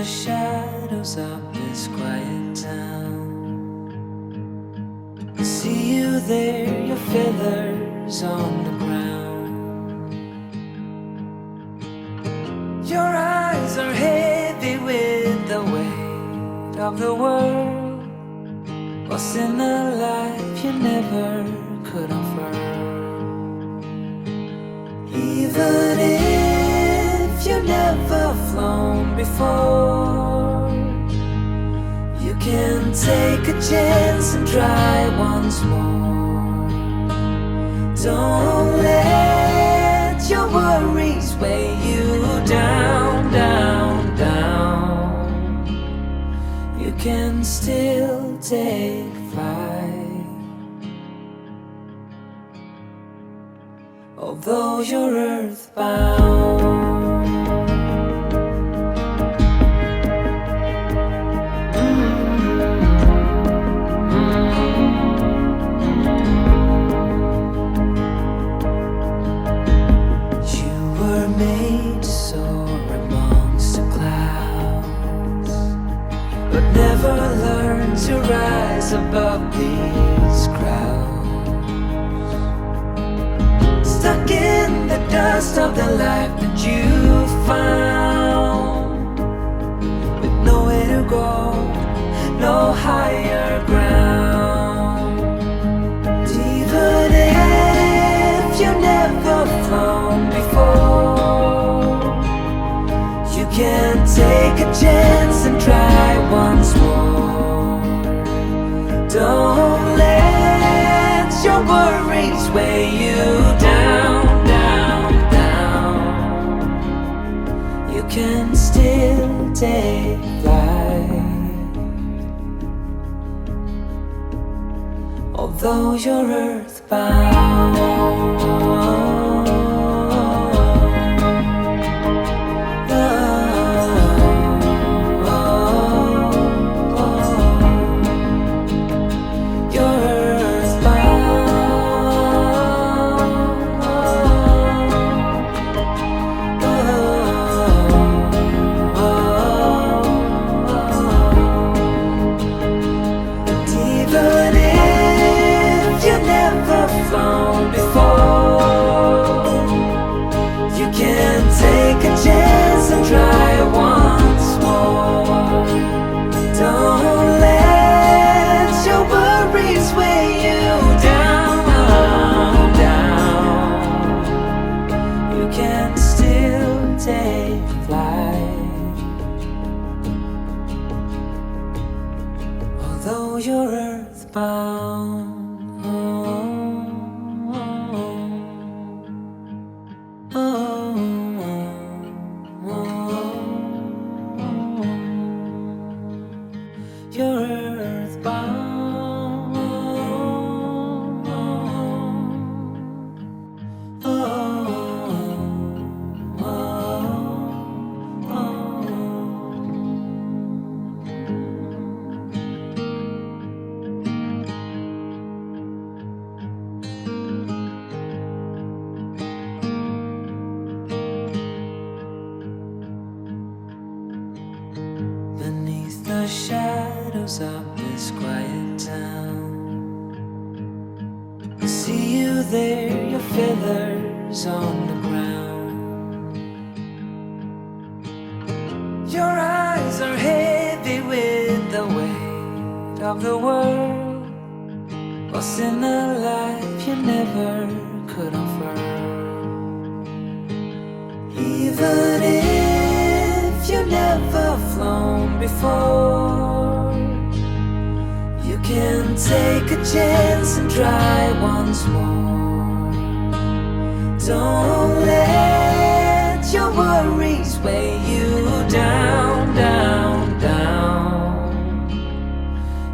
the shadows of this quiet town. I see you there, your feathers on the ground. Your eyes are heavy with the weight of the world. What's in a life you never could offer? Even if you never flown before, you can take a chance and try once more. Don't let your worries weigh you down, down, down. You can still take flight, although you're earthbound. Made to soar amongst the clouds, but never learn to rise above these crowds. Stuck in the dust of the life that you found, with nowhere to go, no higher ground. Even if you never flown before, you can take a chance and try once more. Don't let your worries weigh you down, down, down. You can still take flight, although you're earthbound. Although you're earthbound. You're earthbound. Beneath the shadows of this quiet town, I see you there, your feathers on the ground. Your eyes are heavy with the weight of the world. What's in a life you never could offer? Even if you never flown before, you can take a chance and try once more. Don't let your worries weigh you down, down, down.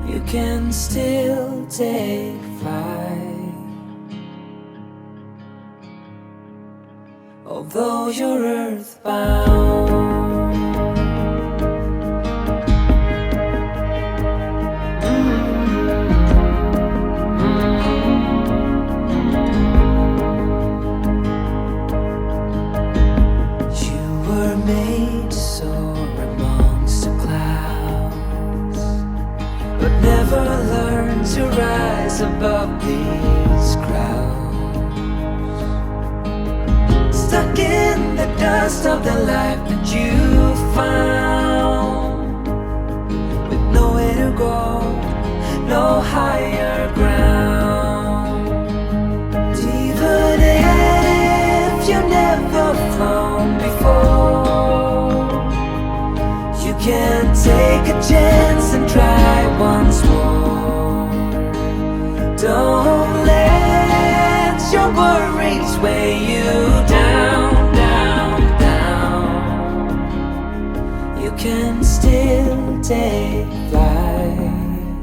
You can still take flight, although you're earthbound. Made to soar amongst above these crowds, stuck in the dust of the life that you found, with nowhere to go, no higher ground. Even if you never flown before, you can take a chance and try once more. Don't let your worries weigh you down, down, down. You can still take flight,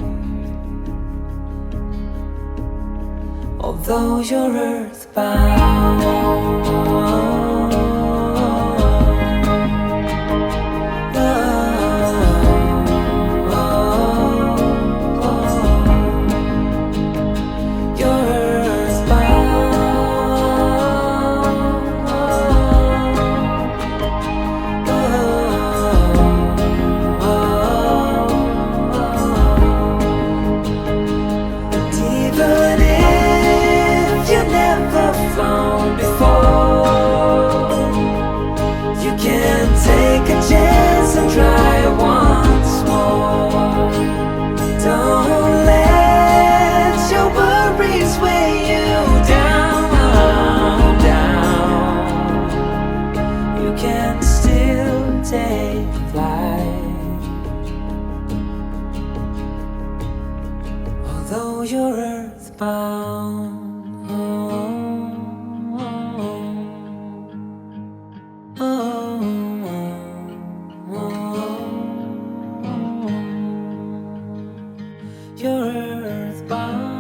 although you're earthbound. Take a chance and try once more. Don't let your worries weigh you down, down. You can still take flight, although you're earthbound. You're earthbound.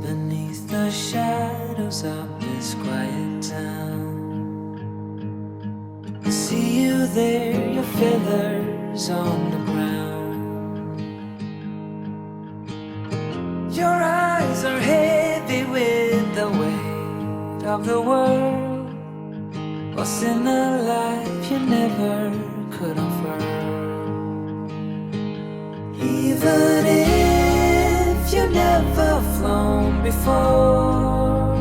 Beneath the shadows of this quiet town, I see you there, your feathers on the ground. Your eyes are heavy with the weight of the world. What's in a life you never could offer? Even if you never flown before,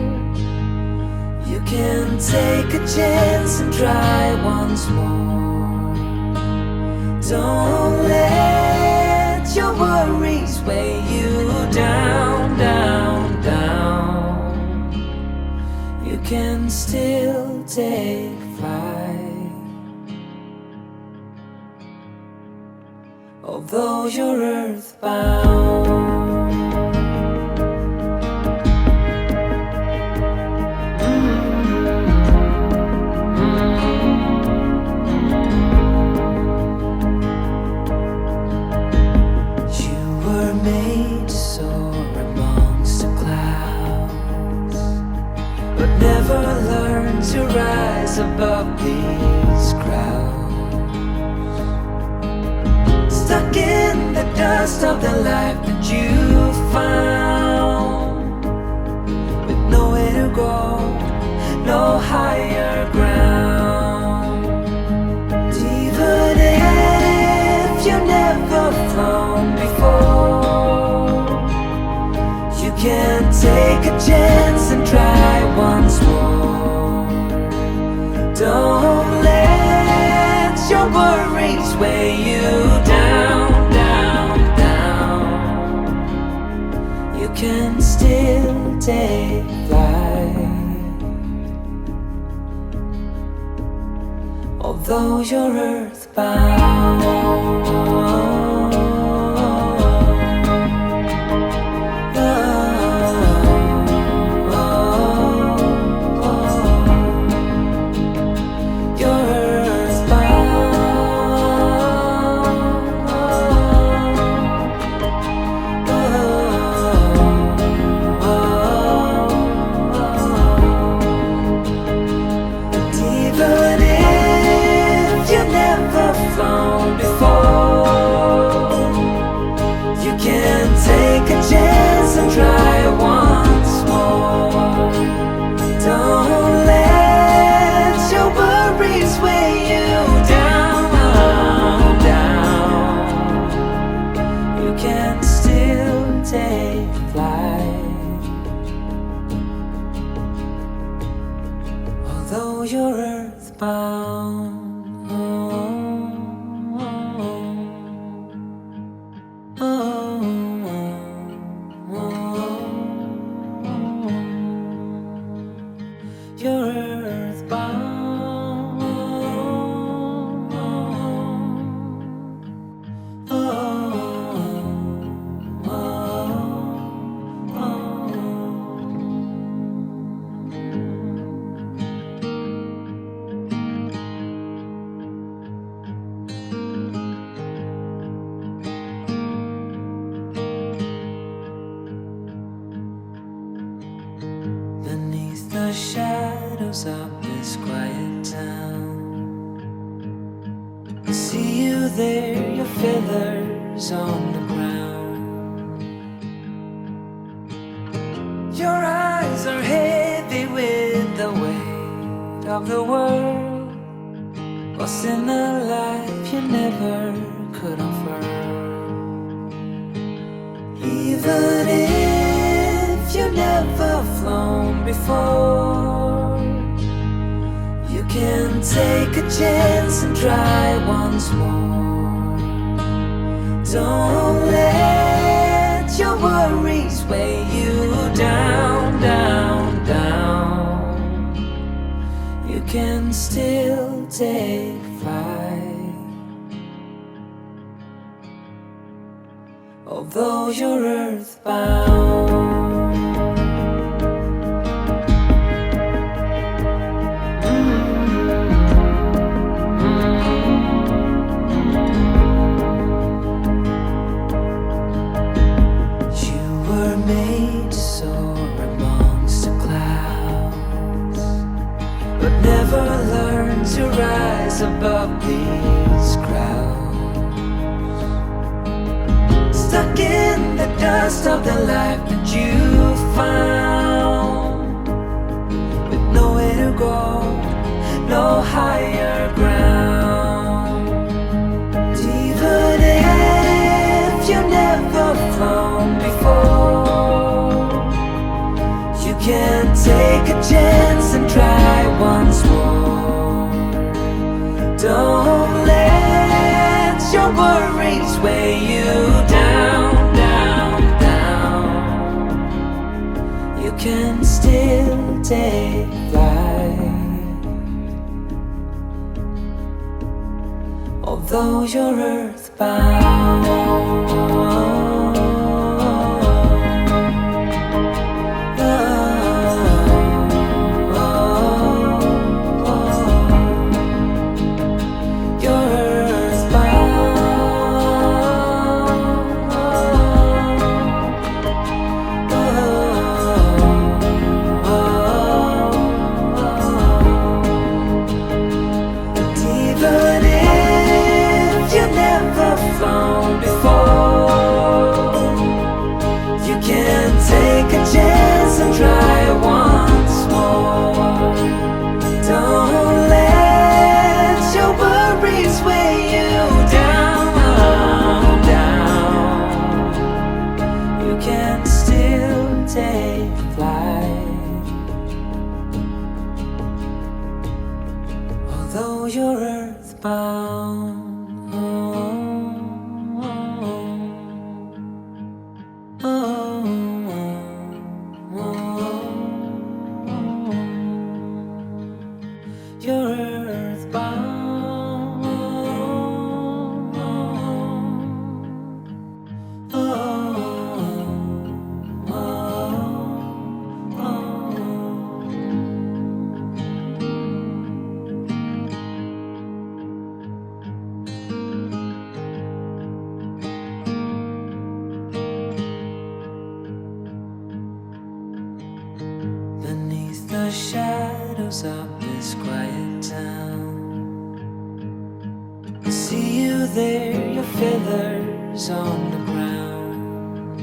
you can take a chance and try once more. Don't let your worries weigh you down, down, down. You can still take flight, although you're earthbound. Made to soar amongst the clouds, but never learn to rise above these crowds, stuck in the dust of the life that you found, with nowhere to go, no higher ground. Even if you never flown before, you can take a chance and try once more. Don't let your worries weigh you down, down, down. You can still take flight, although you're earthbound. Even if you're earthbound. You're earthbound. Beneath the shadows of this quiet town, I see you there, your feathers on the ground. Your eyes are heavy with the weight of the world. What's in a life you never could afford? Even if you never flown before, you can take a chance and try once more. Don't let your worries weigh you down, down, down. You can still take flight, although you're earthbound. Made to soar amongst the clouds, but never learn to rise above these crowds. Stuck in the dust of the life that you found, with nowhere to go, no higher ground. Even if you never flown before, you can take a chance and try once more. Don't let your worries weigh you down, down, down. You can still take flight, although you're earthbound. Take a chance and try once more. Don't let your worries weigh you down, down. You can still take flight, although you're earthbound. You're earthbound. Beneath the shadows of this quiet town, I see you there, your feathers on the ground.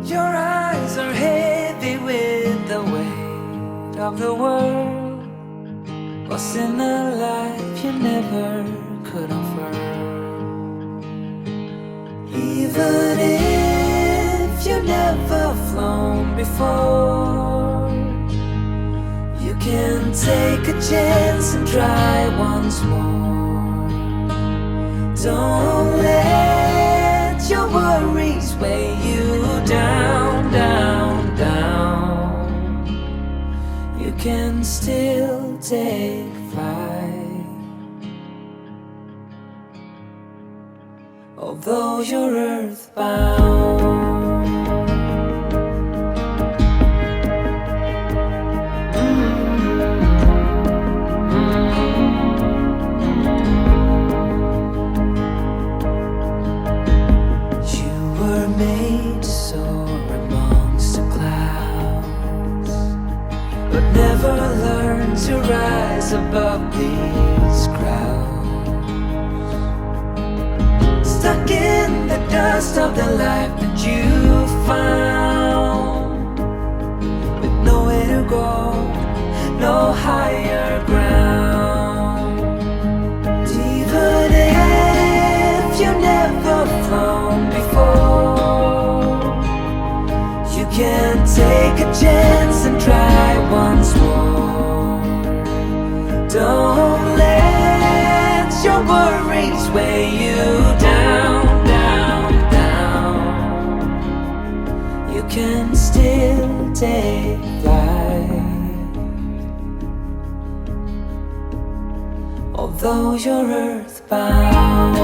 Your eyes are heavy with the weight of the world. What's in a life you never could afford? Even if you never flown before, take a chance and try once more. Don't let your worries weigh you down, down, down. You can still take flight, although you're earthbound. Made to soar amongst the clouds, but never learn to rise above these crowds. Stuck in the dust of the life that you found, with nowhere to go, no higher ground. Even if you never flown before, you can take a chance and try once more. Don't let your worries weigh you down, down, down. You can still take flight, although you're earthbound.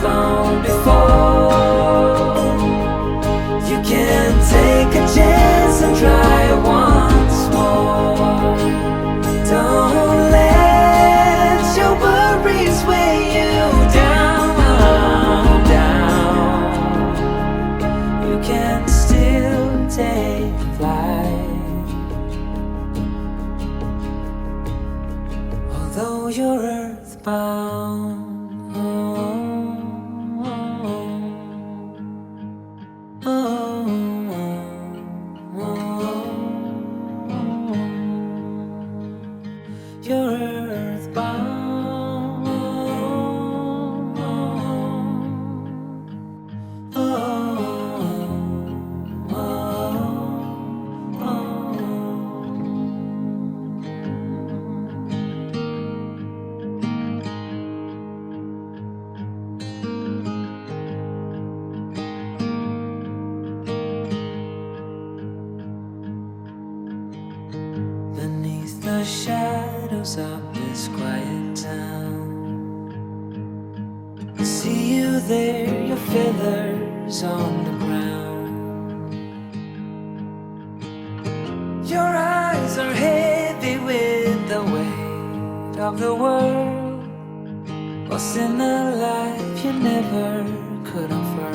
Flown before, you can take a chance and try once more. Don't let your worries weigh you down, down. You can still take flight, although you're earthbound. You're earthbound. Beneath the shadows of this quiet town, I see you there, your feathers on the ground. Your eyes are heavy with the weight of the world, what's in a life you never could offer.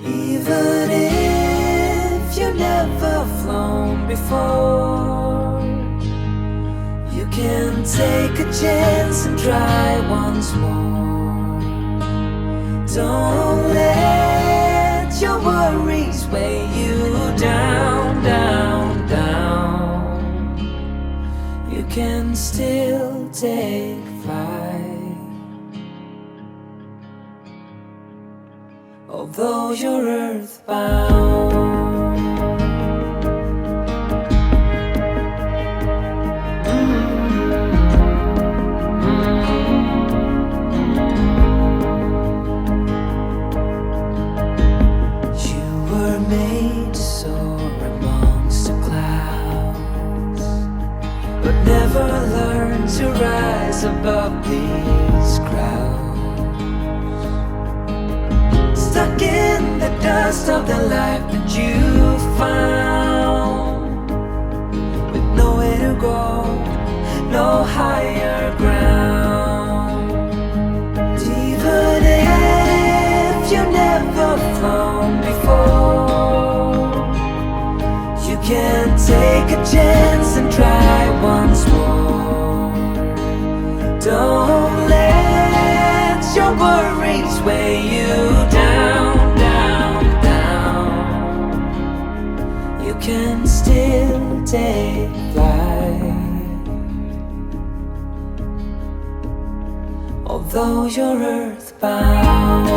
Even if you never flown before, you can take a chance and try once more. Don't let your worries weigh you down, down, down. You can still take flight, although you're earthbound. Made to soar amongst the clouds, but never learn to rise above these crowds. Stuck in the dust of the life that you found, with nowhere to go, no higher ground. Even if you never flown before, you can take a chance and try once more. weigh you down, down, down, you can still take flight. Although you're earthbound.